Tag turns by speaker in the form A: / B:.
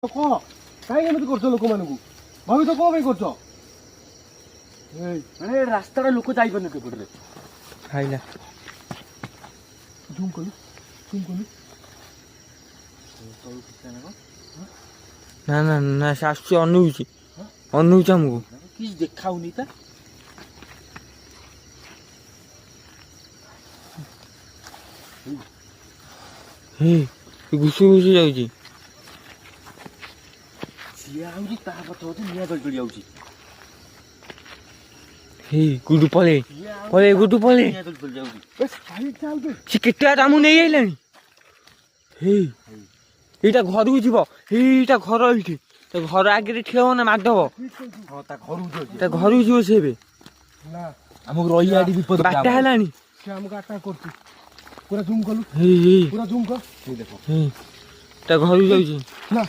A: କହ କାହିଁକି ଏମିତି କରୁଛ ଲୋକମାନଙ୍କୁ ଭାବିତ କଣ ପାଇଁ କରୁଛ?
B: ମାନେ ରାସ୍ତାଟା ଲୋକ ଯାଇପାରୁନି କେପଟରେ
A: ଖାଇଲା ଝୁମ୍ କଲୁ ଝୁମ୍ କଲୁ
C: ନା ନା ନା ସେ ଆସୁଛି ଅନଉଛି ଅନଉଛି ଆମକୁ
B: କିଛି ଦେଖାଉନି ତା
C: ଘୁଷି ଘୁଷି ଯାଉଛି।
B: ସିଏ ଆଉଛି ତା ପଛ ପଛ ନିଆଁ ଜଳି ଜଳି ଯାଉଛି।
C: ଗୁଡୁ ପଳେଇ ପଳେଇ ଗୁଡୁ ପଳେଇ
B: ନିଆଁ ଜଳି ଜଳି ଯାଉଛି।
C: ସେ କେତେ ବାଟ ଆମକୁ ନେଇ ଆଇଲାଣି। ଏଇଟା ଘରକୁ ଯିବ ଏଇଟା ଘର ଏଇଠି ତା ଘର ଆଗରେ ଠିଆ ହବ ନା ମାରିଦବ।
B: ହଁ ତା ଘରକୁ ଯାଉଛି।
C: ତା ଘରକୁ ଯିବ ସେ ଏବେ
A: ନା
B: ଆମକୁ ରହିବା ଏଠି ବିପଦ
C: ବାରଟା ହେଲାଣି।
A: ସେ ଆମକୁ ଆଟାକ୍ କରୁଛି ପୁରା ଝୁମ୍ କଲୁ
C: ହେଇ
A: ପୁରା ଝୁମ୍ କର
B: ଦେଖ
C: ତା ଘରକୁ ଯାଉଛି।
A: ନା